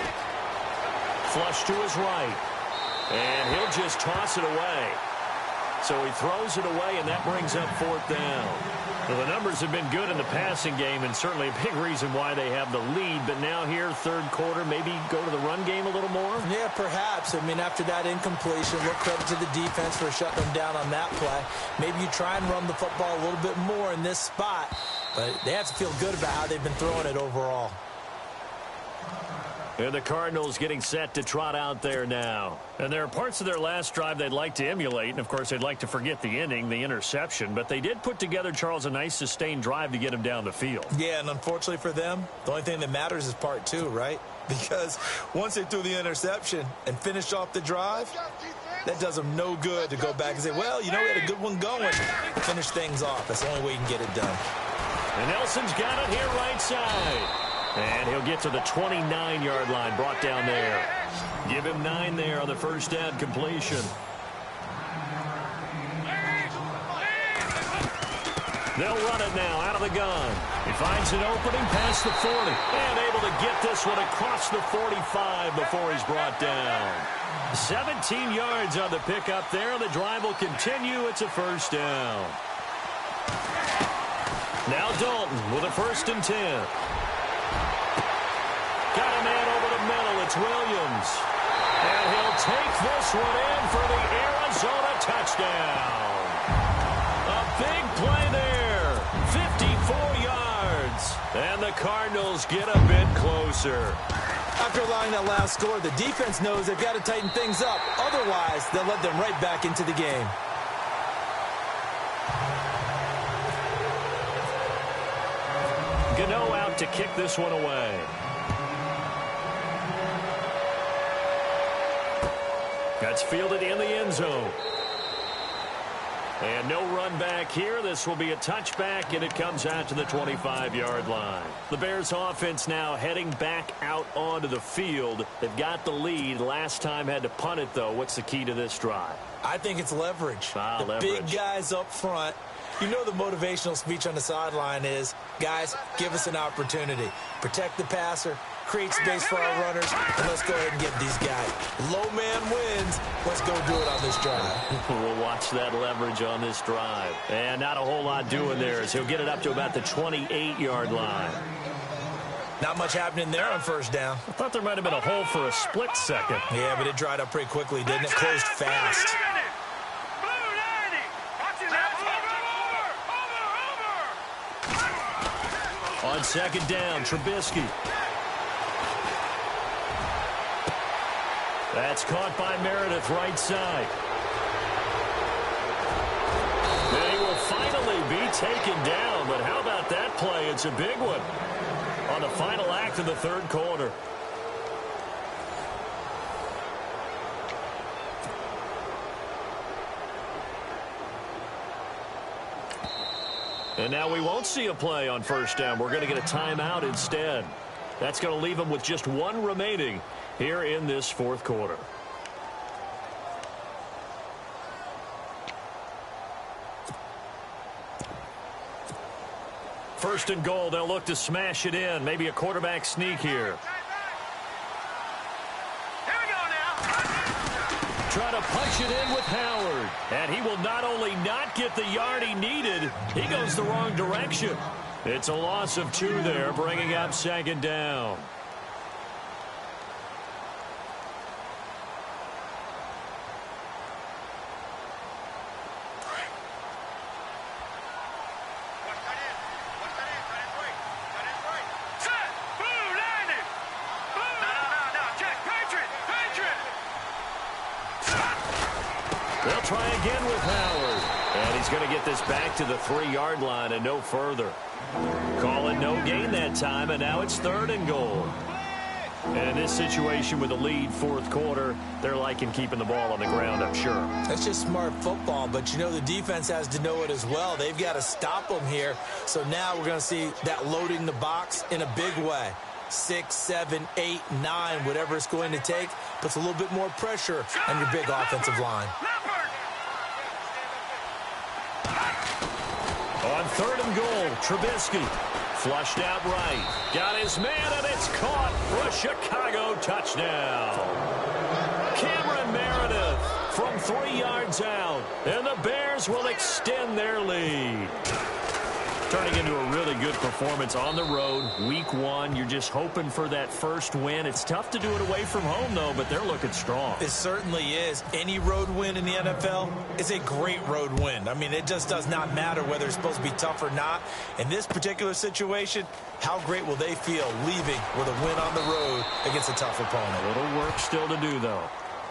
Flush to his right. And he'll just toss it away. So he throws it away, and that brings up 4th down. Well, the numbers have been good in the passing game, and certainly a big reason why they have the lead. But now here, third quarter, maybe go to the run game a little more? Yeah, perhaps. I mean, after that incompletion, look credit to the defense for shutting them down on that play. Maybe you try and run the football a little bit more in this spot. But they have to feel good about how they've been throwing it overall. And the Cardinals getting set to trot out there now. And there are parts of their last drive they'd like to emulate. And, of course, they'd like to forget the inning, the interception. But they did put together, Charles, a nice sustained drive to get him down the field. Yeah, and unfortunately for them, the only thing that matters is part 2, right? Because once they threw the interception and finished off the drive, that does them no good to go back and say, well, you know, we had a good one going. Finish things off. That's the only way you can get it done. And Nelson's got it here right side. And he'll get to the 29-yard line, brought down there. Give him 9 there on the first down completion. They'll run it now out of the gun. He finds an opening past the 40. And able to get this one across the 45 before he's brought down. 17 yards on the pickup there. The drive will continue. It's a first down. Now Dalton with a 1st and 10. Got a man over the middle. It's Williams. And he'll take this one in for the Arizona touchdown. A big play there. 54 yards. And the Cardinals get a bit closer. After allowing that last score, the defense knows they've got to tighten things up. Otherwise, they'll let them right back into the game. Gano out to kick this one away. That's fielded in the end zone. And no run back here. This will be a touchback, and it comes out to the 25-yard line. The Bears offense now heading back out onto the field. They've got the lead. Last time had to punt it, though. What's the key to this drive? I think it's leverage. Leverage. Big guys up front. You know the motivational speech on the sideline is, guys, give us an opportunity. Protect the passer, create space for our runners, and let's go ahead and get these guys. Low man wins. Let's go do it on this drive. We'll watch that leverage on this drive. And not a whole lot doing there as he'll get it up to about the 28-yard line. Not much happening there on first down. I thought there might have been a hole for a split second. Yeah, but it dried up pretty quickly, didn't it? Closed fast. On second down, Trubisky. That's caught by Meredith, right side. And he will finally be taken down, but how about that play? It's a big one on the final act of the third quarter. And now we won't see a play on first down. We're going to get a timeout instead. That's going to leave them with just 1 remaining here in this fourth quarter. First and goal, they'll look to smash it in. Maybe a quarterback sneak here. Trying to punch it in with Howard. And he will not only not get the yard he needed, he goes the wrong direction. It's a loss of 2 there, bringing up second down. again with Howard. And he's going to get this back to the 3-yard line and no further. Call it no gain that time, and now it's 3rd and goal. And in this situation with a lead, 4th quarter, they're liking keeping the ball on the ground, I'm sure. That's just smart football, but you know the defense has to know it as well. They've got to stop them here. So now we're going to see that loading the box in a big way. 6, 7, 8, 9, whatever it's going to take, puts a little bit more pressure on your big offensive line. On 3rd and goal, Trubisky flushed out right. Got his man, and it's caught for a Chicago touchdown. Cameron Meredith from 3 yards out, and the Bears will extend their lead. Turning into a really good performance on the road. Week 1, you're just hoping for that first win. It's tough to do it away from home, though, but they're looking strong. It certainly is. Any road win in the NFL is a great road win. I mean, it just does not matter whether it's supposed to be tough or not. In this particular situation, how great will they feel leaving with a win on the road against a tough opponent? A little work still to do, though.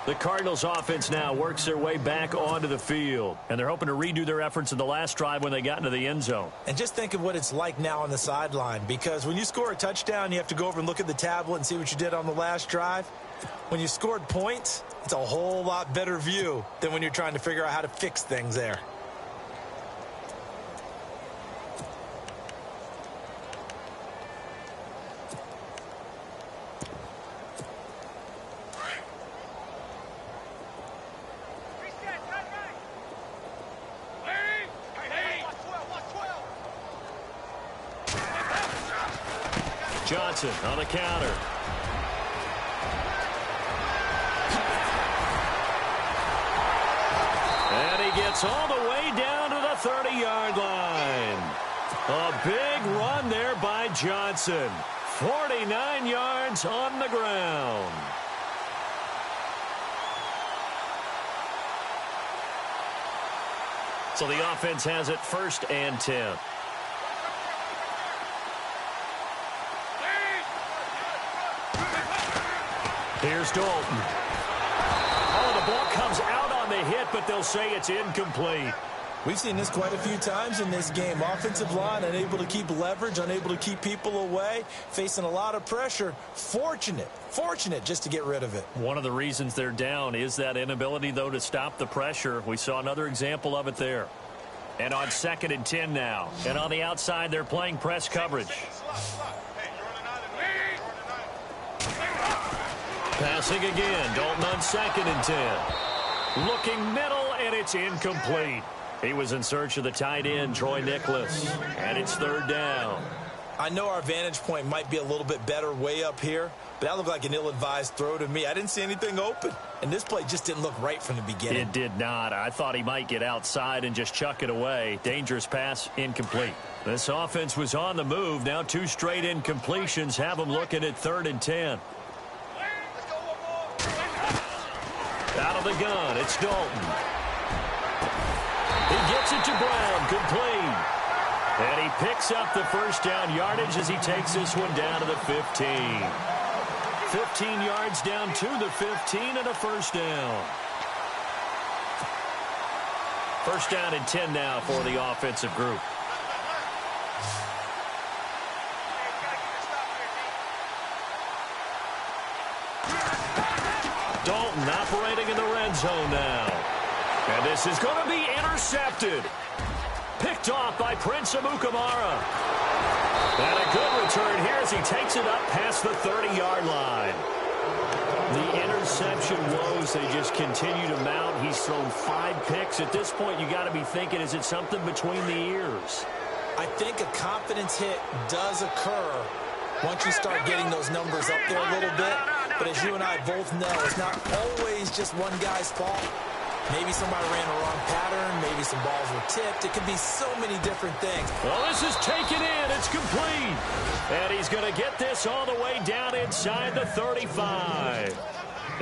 The Cardinals offense now works their way back onto the field, and they're hoping to redo their efforts in the last drive when they got into the end zone. And just think of what it's like now on the sideline, because when you score a touchdown, you have to go over and look at the tablet and see what you did on the last drive. When you scored points, it's a whole lot better view than when you're trying to figure out how to fix things there. Johnson on the counter. And he gets all the way down to the 30-yard line. A big run there by Johnson. 49 yards on the ground. So the offense has it 1st and 10. Here's Dalton. Oh, the ball comes out on the hit, but they'll say it's incomplete. We've seen this quite a few times in this game. Offensive line unable to keep leverage, unable to keep people away, facing a lot of pressure. Fortunate just to get rid of it. One of the reasons they're down is that inability, though, to stop the pressure. We saw another example of it there. And on 2nd and 10 now. And on the outside, they're playing press coverage. Passing again. Dalton on 2nd and 10. Looking middle, and it's incomplete. He was in search of the tight end, Troy Nicholas. And it's 3rd down. I know our vantage point might be a little bit better way up here, but that looked like an ill-advised throw to me. I didn't see anything open, and this play just didn't look right from the beginning. It did not. I thought he might get outside and just chuck it away. Dangerous pass, incomplete. This offense was on the move. Now 2 straight incompletions have them looking at 3rd and 10. Out of the gun, it's Dalton. He gets it to Brown, complete. And he picks up the 1st down yardage as he takes this one down to the 15. 15 yards down to the 15 and a 1st down. 1st down and 10 now for the offensive group. Dalton operating in the red zone now. And this is going to be intercepted. Picked off by Prince Amukamara. And a good return here as he takes it up past the 30-yard line. The interception woes, they just continue to mount. He's thrown 5 picks. At this point, you got to be thinking, is it something between the ears? I think a confidence hit does occur once you start getting those numbers up there a little bit. But as you and I both know, it's not always just one guy's fault. Maybe somebody ran a wrong pattern. Maybe some balls were tipped. It could be so many different things. Well, this is taken in. It's complete. And he's going to get this all the way down inside the 35.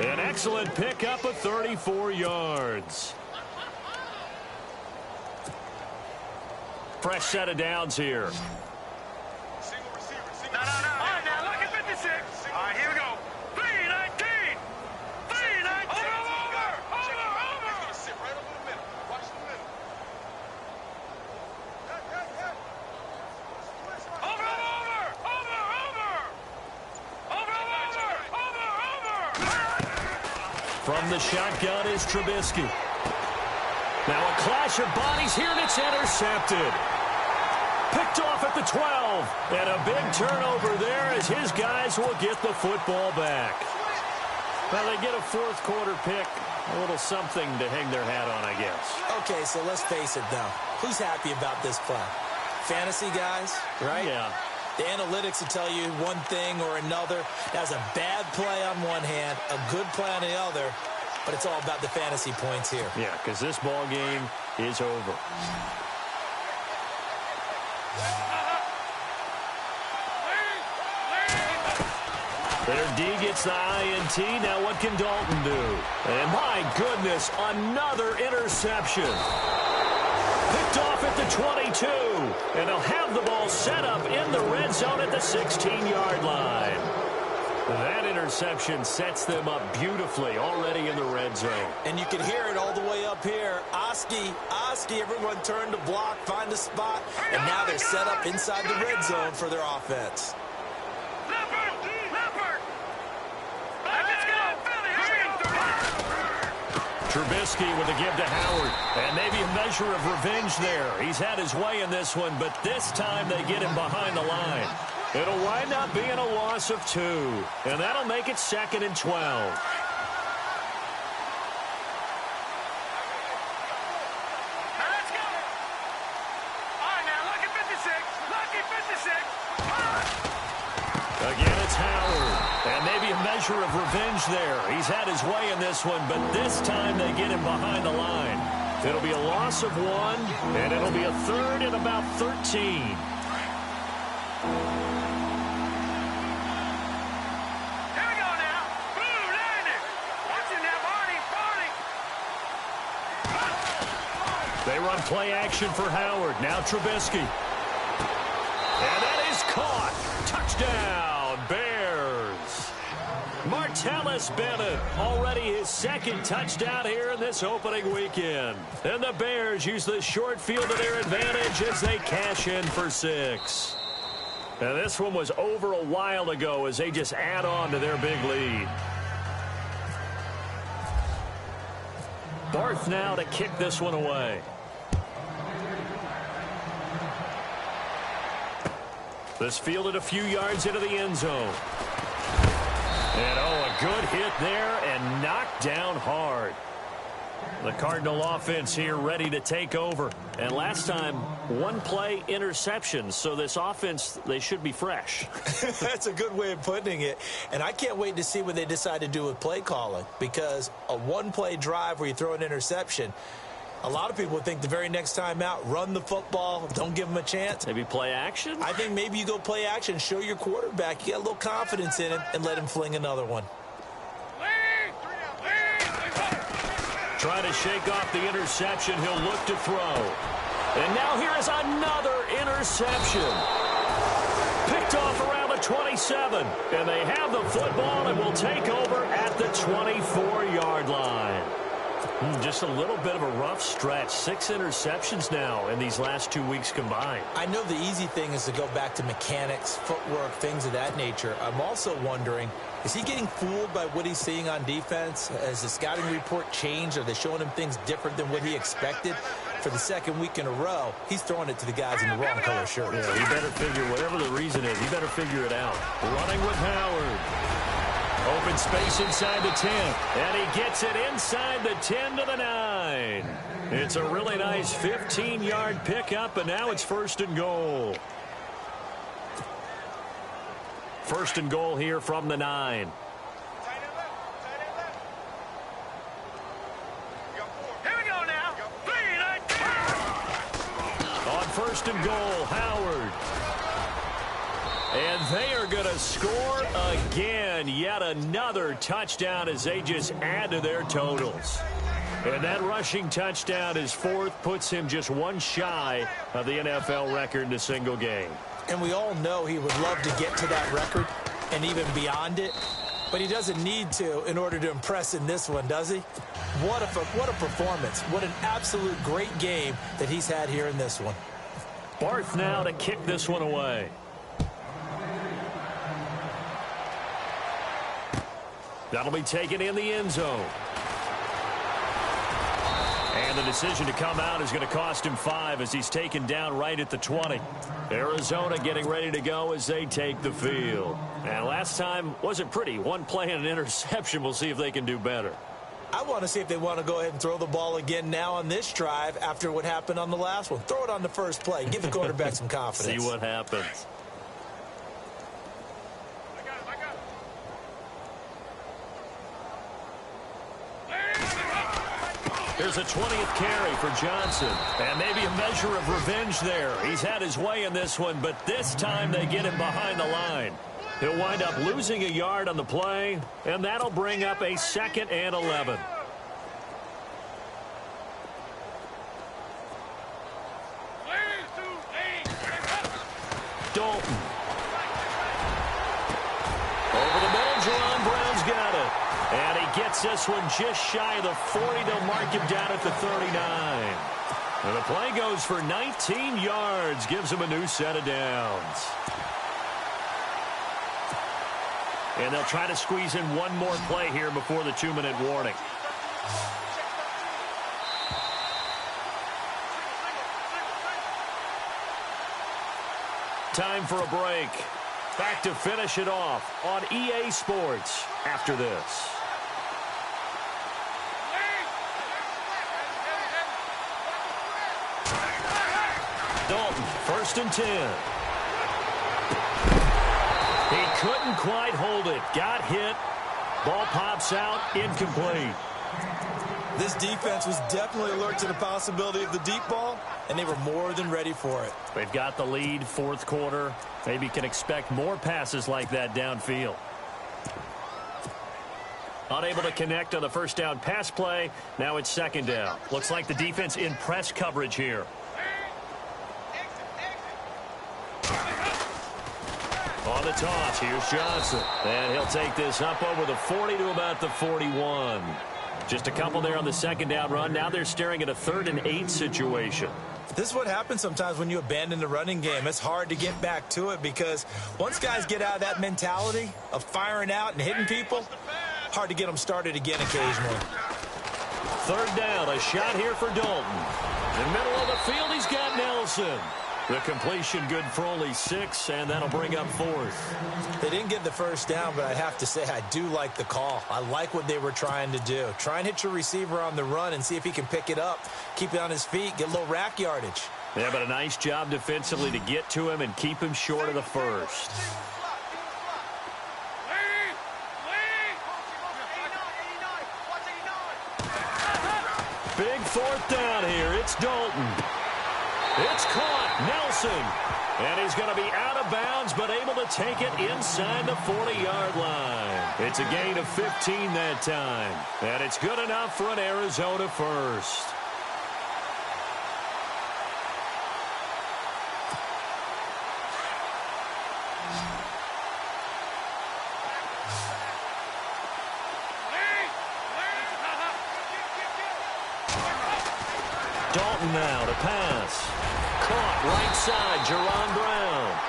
An excellent pickup of 34 yards. Fresh set of downs here. No. All right, now look at 56. All right, here we go. 319. 319. Over. From the shotgun is Trubisky. Now a clash of bodies here, and it's intercepted. Picked off at the 12. And a big turnover there as his guys will get the football back. Well, they get a fourth quarter pick. A little something to hang their hat on, I guess. Okay, so let's face it, though. Who's happy about this play? Fantasy guys, right? Yeah. The analytics will tell you one thing or another. That's a bad play on one hand, a good play on the other, but it's all about the fantasy points here. Yeah, because this ball game is over. Their D gets the INT. Now what can Dalton do? And my goodness, another interception. Picked off at the 22. And they'll have the ball set up in the red zone at the 16-yard line. That interception sets them up beautifully already in the red zone. And you can hear it all the way up here. Oski, everyone turned to block, find a spot, and now they're set up inside the red zone for their offense. Trubisky with a give to Howard. And maybe a measure of revenge there. He's had his way in this one, but this time they get him behind the line. It'll wind up being a loss of 2. And that'll make it 2nd and 12. Again, it's Howard. And maybe a measure of revenge there. He's had his way in this one, but this time they get him behind the line. It'll be a loss of 1, and it'll be a 3rd and about 13. They run play action for Howard. Now Trubisky. And that is caught. Touchdown, Bears. Martellus Bennett, already his 2nd touchdown here in this opening weekend. And the Bears use the short field to their advantage as they cash in for 6. Now this one was over a while ago as they just add on to their big lead. Barth now to kick this one away. This fielded a few yards into the end zone. And, a good hit there and knocked down hard. The Cardinal offense here ready to take over. And last time, 1-play interception. So this offense, they should be fresh. That's a good way of putting it. And I can't wait to see what they decide to do with play calling. Because a 1-play drive where you throw an interception, a lot of people would think the very next time out, run the football, don't give them a chance. Maybe play action? I think maybe you go play action, show your quarterback, you get a little confidence in him, and let him fling another one. Trying to shake off the interception, he'll look to throw. And now here is another interception. Picked off around the 27. And they have the football and will take over at the 24-yard line. Just a little bit of a rough stretch. 6 interceptions now in these last 2 weeks combined. I know the easy thing is to go back to mechanics, footwork, things of that nature. I'm also wondering, is he getting fooled by what he's seeing on defense? Has the scouting report changed? Are they showing him things different than what he expected? For the 2nd week in a row, he's throwing it to the guys in the wrong color shirt. Yeah, he better figure, whatever the reason is, he better figure it out. Running with Howard. Open space inside the 10. And he gets it inside the 10 to the 9. It's a really nice 15-yard pickup, and now it's 1st and goal. 1st and goal here from the 9. Here we go now. 3, On 1st and goal, Howard. And they are going to score again. Yet another touchdown as they just add to their totals. And that rushing touchdown, his 4th, puts him just 1 shy of the NFL record in a single game. And we all know he would love to get to that record and even beyond it. But he doesn't need to in order to impress in this one, does he? What a performance. What an absolute great game that he's had here in this one. Barth now to kick this one away. That'll be taken in the end zone. And the decision to come out is going to cost him 5 as he's taken down right at the 20. Arizona getting ready to go as they take the field. And last time wasn't pretty. One play and an interception. We'll see if they can do better. I want to see if they want to go ahead and throw the ball again now on this drive after what happened on the last one. Throw it on the first play. Give the quarterback some confidence. See what happens. Here's a 20th carry for Johnson. And maybe a measure of revenge there. He's had his way in this one, but this time they get him behind the line. He'll wind up losing a yard on the play, and that'll bring up a 2nd and 11. Dalton. Over the middle, Jerron Brown's got it. And he gets this one just shy of the 40. They'll mark him down at the 39. And the play goes for 19 yards. Gives him a new set of downs. And they'll try to squeeze in one more play here before the 2-minute warning. Time for a break. Back to finish it off on EA Sports after this. Dalton, 1st and 10. He couldn't quite hold it. Got hit. Ball pops out. Incomplete. This defense was definitely alert to the possibility of the deep ball, and they were more than ready for it. They've got the lead, 4th quarter. Maybe can expect more passes like that downfield. Unable to connect on the 1st down pass play. Now it's 2nd down. Looks like the defense in press coverage here. On the toss, here's Johnson. And he'll take this up over the 40 to about the 41. Just a couple there on the 2nd down run. Now they're staring at a 3rd and 8 situation. This is what happens sometimes when you abandon the running game. It's hard to get back to it because once guys get out of that mentality of firing out and hitting people, hard to get them started again occasionally. 3rd down, a shot here for Dalton. In the middle of the field, he's got Nelson. The completion good for only 6, and that'll bring up 4th. They didn't get the 1st down, but I have to say I do like the call. I like what they were trying to do. Try and hit your receiver on the run and see if he can pick it up, keep it on his feet, get a little rack yardage. Yeah, but a nice job defensively to get to him and keep him short of the 1st. Big 4th down here. It's Dalton. It's caught. Nelson. And he's going to be out of bounds, but able to take it inside the 40-yard line. It's a gain of 15 that time. And it's good enough for an Arizona 1st. Dalton now to pass. Caught right side, Jerron Brown.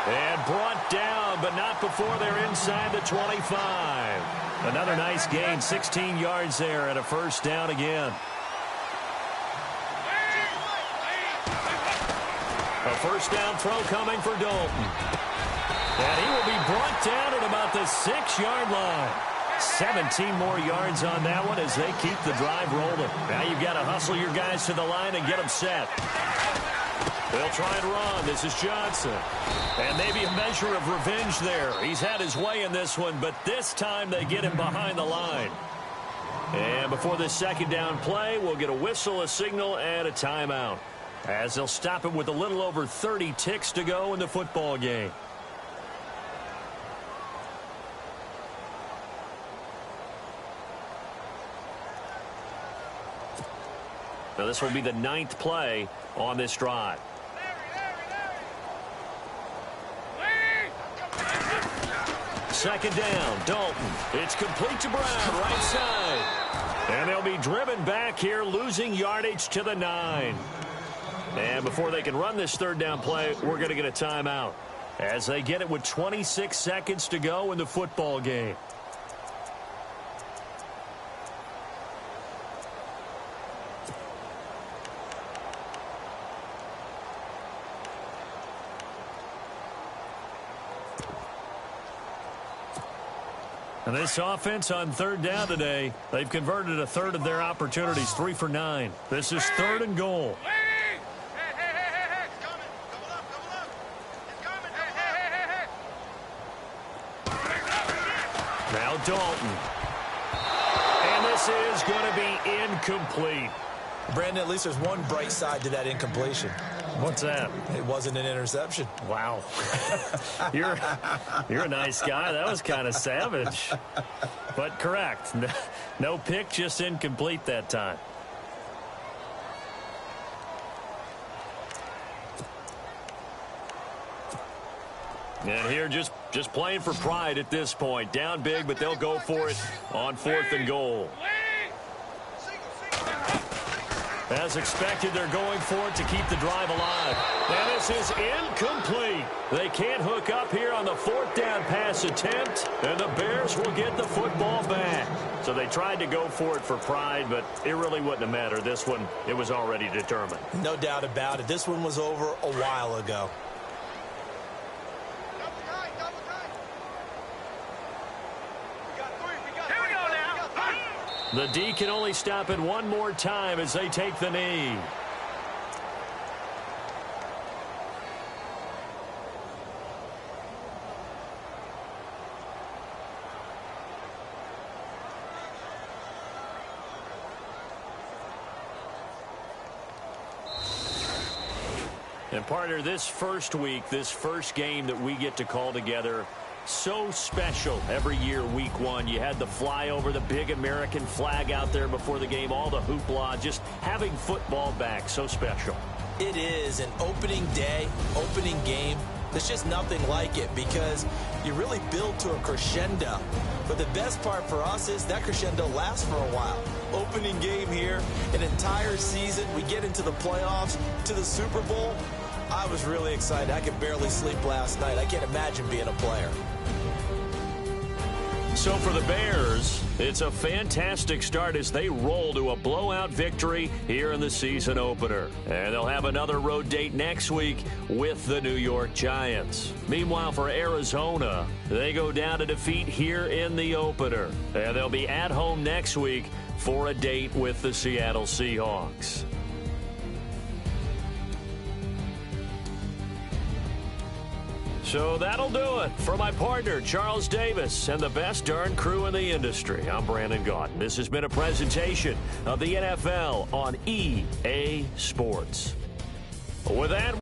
And brought down, but not before they're inside the 25. Another nice gain, 16 yards there and a 1st down again. A 1st down throw coming for Dalton. And he will be brought down at about the 6-yard line. 17 more yards on that one as they keep the drive rolling. Now you've got to hustle your guys to the line and get them set. They'll try and run. This is Johnson. And maybe a measure of revenge there. He's had his way in this one, but this time they get him behind the line. And before this 2nd down play, we'll get a whistle, a signal, and a timeout, as they'll stop it with a little over 30 ticks to go in the football game. Now this will be the 9th play on this drive. Second down, Dalton. It's complete to Brown, right side. And they'll be driven back here, losing yardage to the 9. And before they can run this 3rd down play, we're going to get a timeout, as they get it with 26 seconds to go in the football game. And this offense on third down today, they've converted a third of their opportunities, 3 for 9. This is 3rd and goal. Now Dalton. And this is going to be incomplete. Brandon, at least there's one bright side to that incompletion. What's that? It wasn't an interception. Wow. You're a nice guy. That was kind of savage. But correct. No pick, just incomplete that time. And here just playing for pride at this point. Down big, but they'll go for it on 4th and goal. As expected, they're going for it to keep the drive alive. And this is incomplete. They can't hook up here on the 4th down pass attempt, and the Bears will get the football back. So they tried to go for it for pride, but it really wouldn't have mattered. This one, it was already determined. No doubt about it. This one was over a while ago. The D can only stop it one more time as they take the knee. And partner, this first week, this first game that we get to call together, so special every year, week 1. You had the flyover, the big American flag out there before the game, all the hoopla, just having football back, so special. It is an opening day, opening game. There's just nothing like it because you really build to a crescendo. But the best part for us is that crescendo lasts for a while. Opening game here, an entire season. We get into the playoffs, to the Super Bowl. I was really excited. I could barely sleep last night. I can't imagine being a player. So for the Bears, it's a fantastic start as they roll to a blowout victory here in the season opener. And they'll have another road date next week with the New York Giants. Meanwhile, for Arizona, they go down to defeat here in the opener. And they'll be at home next week for a date with the Seattle Seahawks. So that'll do it. For my partner, Charles Davis, and the best darn crew in the industry, I'm Brandon Gaudin. This has been a presentation of the NFL on EA Sports. With that,